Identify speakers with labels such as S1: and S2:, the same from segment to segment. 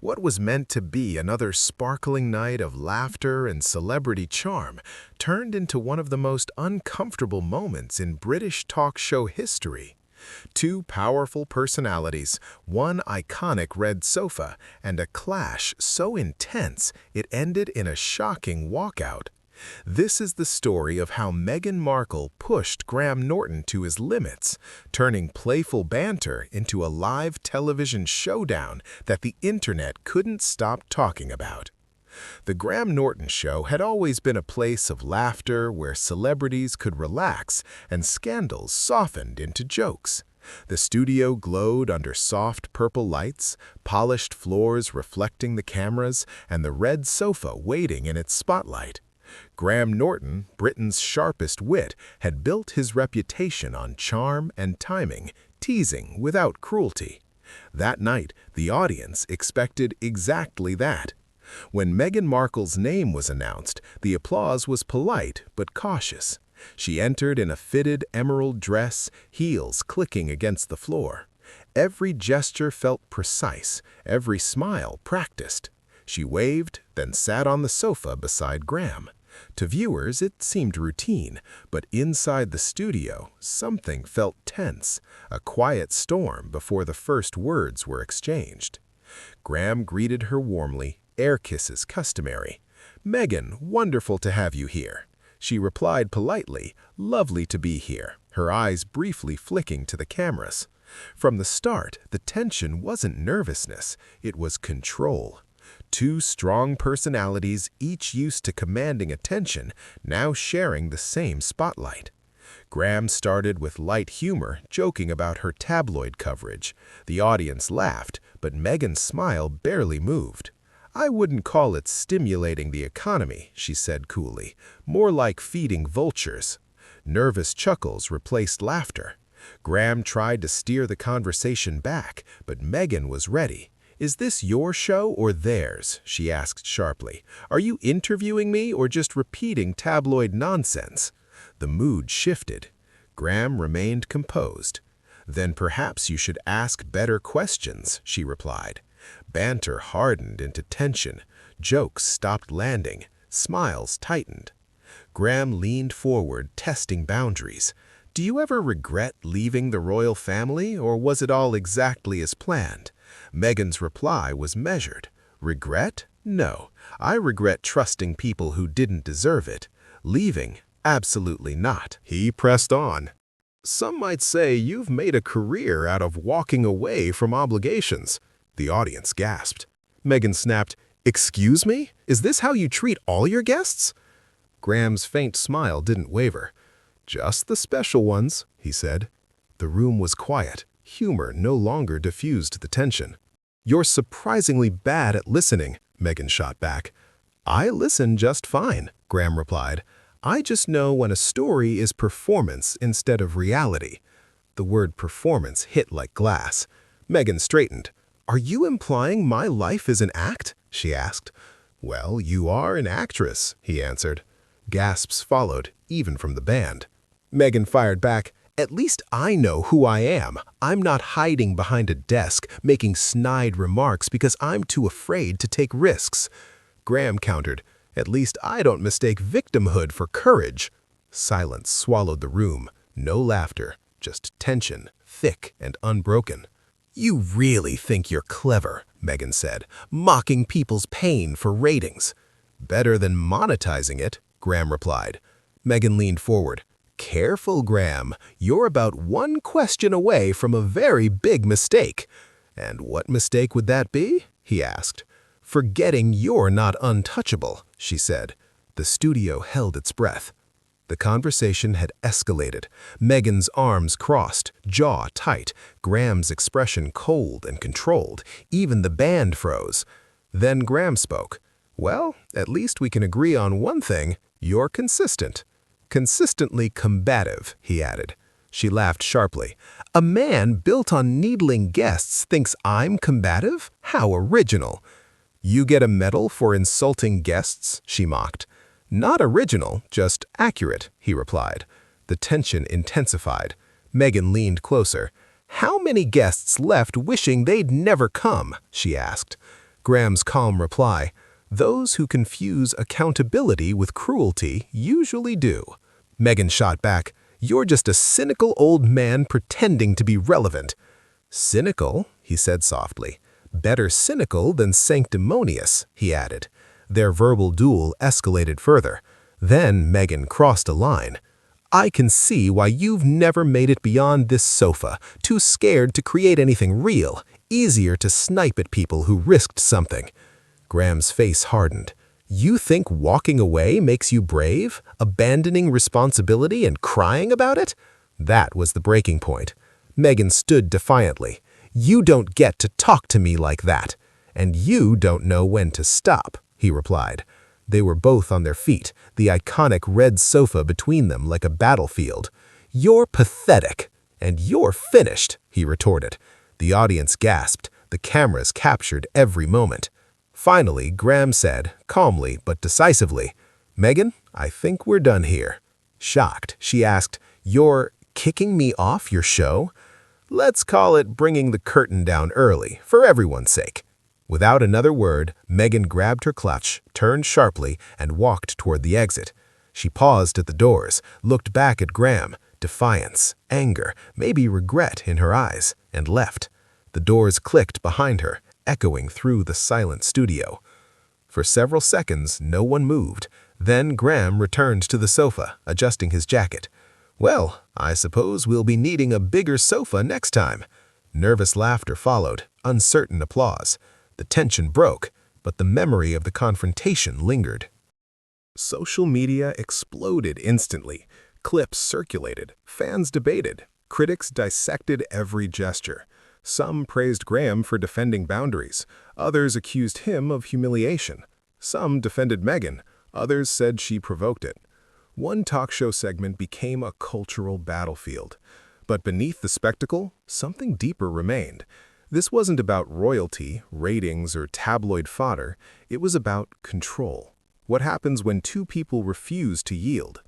S1: What was meant to be another sparkling night of laughter and celebrity charm turned into one of the most uncomfortable moments in British talk show history. Two powerful personalities, one iconic red sofa, and a clash so intense it ended in a shocking walkout. This is the story of how Meghan Markle pushed Graham Norton to his limits, turning playful banter into a live television showdown that the internet couldn't stop talking about. The Graham Norton Show had always been a place of laughter where celebrities could relax and scandals softened into jokes. The studio glowed under soft purple lights, polished floors reflecting the cameras, and the red sofa waiting in its spotlight. Graham Norton, Britain's sharpest wit, had built his reputation on charm and timing, teasing without cruelty. That night, the audience expected exactly that. When Meghan Markle's name was announced, the applause was polite but cautious. She entered in a fitted emerald dress, heels clicking against the floor. Every gesture felt precise, every smile practiced. She waved, then sat on the sofa beside Graham. To viewers, it seemed routine, but inside the studio, something felt tense, a quiet storm before the first words were exchanged. Graham greeted her warmly, air kisses customary. "Meghan, wonderful to have you here." She replied politely, "Lovely to be here," her eyes briefly flicking to the cameras. From the start, the tension wasn't nervousness, it was control. Two strong personalities, each used to commanding attention, now sharing the same spotlight. Graham started with light humor, joking about her tabloid coverage. The audience laughed, but Meghan's smile barely moved. "I wouldn't call it stimulating the economy," she said coolly, "more like feeding vultures." Nervous chuckles replaced laughter. Graham tried to steer the conversation back, but Meghan was ready. "Is this your show or theirs?" she asked sharply. "Are you interviewing me or just repeating tabloid nonsense?" The mood shifted. Graham remained composed. "Then perhaps you should ask better questions," she replied. Banter hardened into tension. Jokes stopped landing. Smiles tightened. Graham leaned forward, testing boundaries. "Do you ever regret leaving the royal family, or was it all exactly as planned?" Meghan's reply was measured. "Regret? No. I regret trusting people who didn't deserve it. Leaving? Absolutely not." He pressed on. "Some might say you've made a career out of walking away from obligations." The audience gasped. Meghan snapped, "Excuse me? Is this how you treat all your guests?" Graham's faint smile didn't waver. "Just the special ones," he said. The room was quiet. Humor no longer diffused the tension. "You're surprisingly bad at listening," Meghan shot back. "I listen just fine," Graham replied. "I just know when a story is performance instead of reality." The word performance hit like glass. Meghan straightened. "Are you implying my life is an act?" she asked. "Well, you are an actress," he answered. Gasps followed, even from the band. Meghan fired back, "At least I know who I am. I'm not hiding behind a desk, making snide remarks because I'm too afraid to take risks." Graham countered, "At least I don't mistake victimhood for courage." Silence swallowed the room. No laughter, just tension, thick and unbroken. "You really think you're clever," Meghan said, "mocking people's pain for ratings." "Better than monetizing it," Graham replied. Meghan leaned forward. "Careful, Graham. You're about one question away from a very big mistake." "And what mistake would that be?" he asked. "Forgetting you're not untouchable," she said. The studio held its breath. The conversation had escalated. Meghan's arms crossed, jaw tight, Graham's expression cold and controlled. Even the band froze. Then Graham spoke. "Well, at least we can agree on one thing. You're consistent." "Consistently combative," he added. She laughed sharply. "A man built on needling guests thinks I'm combative? How original." "You get a medal for insulting guests?" she mocked. "Not original, just accurate," he replied. The tension intensified. Meghan leaned closer. "How many guests left wishing they'd never come?" she asked. Graham's calm reply, "Those who confuse accountability with cruelty usually do." Meghan shot back, "You're just a cynical old man pretending to be relevant." "Cynical?" he said softly. "Better cynical than sanctimonious," he added. Their verbal duel escalated further. Then Meghan crossed a line. "I can see why you've never made it beyond this sofa, too scared to create anything real, easier to snipe at people who risked something." Graham's face hardened. "You think walking away makes you brave, abandoning responsibility and crying about it?" That was the breaking point. Meghan stood defiantly. "You don't get to talk to me like that." "And you don't know when to stop," he replied. They were both on their feet, the iconic red sofa between them like a battlefield. "You're pathetic." "And you're finished," he retorted. The audience gasped. The cameras captured every moment. Finally, Graham said, calmly but decisively, "Meghan, I think we're done here." Shocked, she asked, "You're kicking me off your show?" "Let's call it bringing the curtain down early, for everyone's sake." Without another word, Meghan grabbed her clutch, turned sharply, and walked toward the exit. She paused at the doors, looked back at Graham, defiance, anger, maybe regret in her eyes, and left. The doors clicked behind her, echoing through the silent studio. For several seconds, no one moved. Then Graham returned to the sofa, adjusting his jacket. "Well, I suppose we'll be needing a bigger sofa next time." Nervous laughter followed, uncertain applause. The tension broke, but the memory of the confrontation lingered. Social media exploded instantly. Clips circulated, fans debated, critics dissected every gesture. Some praised Graham for defending boundaries, others accused him of humiliation. Some defended Meghan, others said she provoked it. One talk show segment became a cultural battlefield. But beneath the spectacle, something deeper remained. This wasn't about royalty, ratings, or tabloid fodder. It was about control. What happens when two people refuse to yield?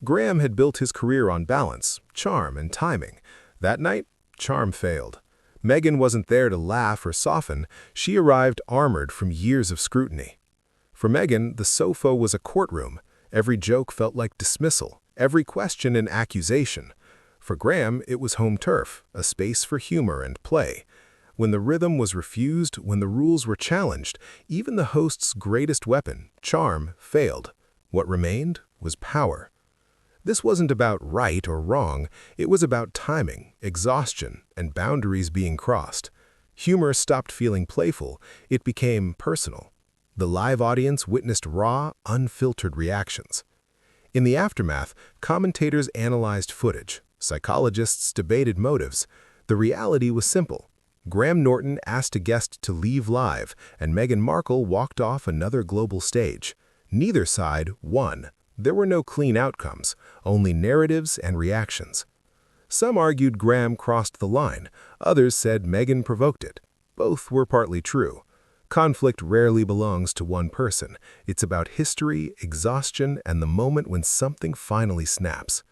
S1: Graham had built his career on balance, charm, and timing. That night, charm failed. Meghan wasn't there to laugh or soften. She arrived armored from years of scrutiny. For Meghan, the sofa was a courtroom. Every joke felt like dismissal, every question an accusation. For Graham, it was home turf, a space for humor and play. When the rhythm was refused, when the rules were challenged, even the host's greatest weapon, charm, failed. What remained was power. This wasn't about right or wrong. It was about timing, exhaustion, and boundaries being crossed. Humor stopped feeling playful. It became personal. The live audience witnessed raw, unfiltered reactions. In the aftermath, commentators analyzed footage. Psychologists debated motives. The reality was simple. Graham Norton asked a guest to leave live, and Meghan Markle walked off another global stage. Neither side won. There were no clean outcomes, only narratives and reactions. Some argued Graham crossed the line. Others said Meghan provoked it. Both were partly true. Conflict rarely belongs to one person. It's about history, exhaustion, and the moment when something finally snaps.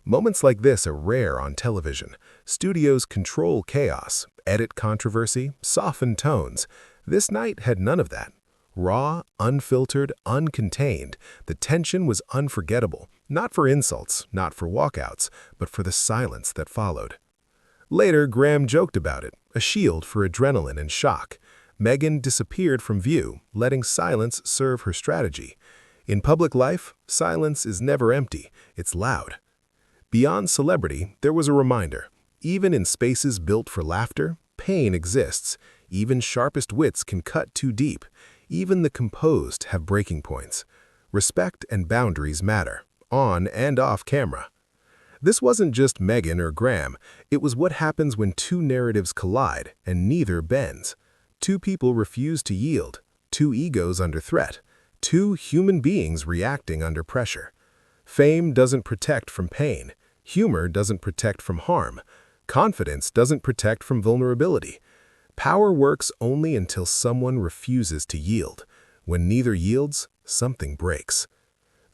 S1: Moments like this are rare on television. Studios control chaos, edit controversy, soften tones. This night had none of that. Raw, unfiltered, uncontained, the tension was unforgettable, not for insults, not for walkouts, but for the silence that followed. Later, Graham joked about it, a shield for adrenaline and shock. Meghan disappeared from view, letting silence serve her strategy. In public life, silence is never empty, it's loud. Beyond celebrity, there was a reminder. Even in spaces built for laughter, pain exists. Even sharpest wits can cut too deep. Even the composed have breaking points. Respect and boundaries matter, on and off camera. This wasn't just Meghan or Graham. It was what happens when two narratives collide and neither bends. Two people refuse to yield. Two egos under threat. Two human beings reacting under pressure. Fame doesn't protect from pain. Humor doesn't protect from harm. Confidence doesn't protect from vulnerability. Power works only until someone refuses to yield. When neither yields, something breaks.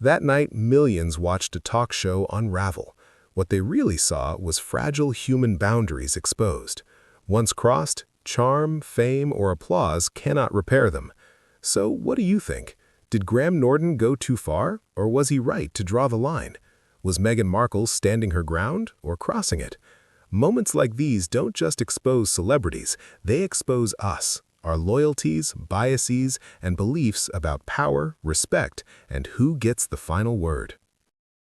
S1: That night, millions watched a talk show unravel. What they really saw was fragile human boundaries exposed. Once crossed, Charm, fame, or applause cannot repair them. So what do you think? Did Graham Norton go too far, or was he right to draw the line? Was Meghan Markle standing her ground or crossing it? Moments like these don't just expose celebrities, they expose us, our loyalties, biases, and beliefs about power, respect, and who gets the final word.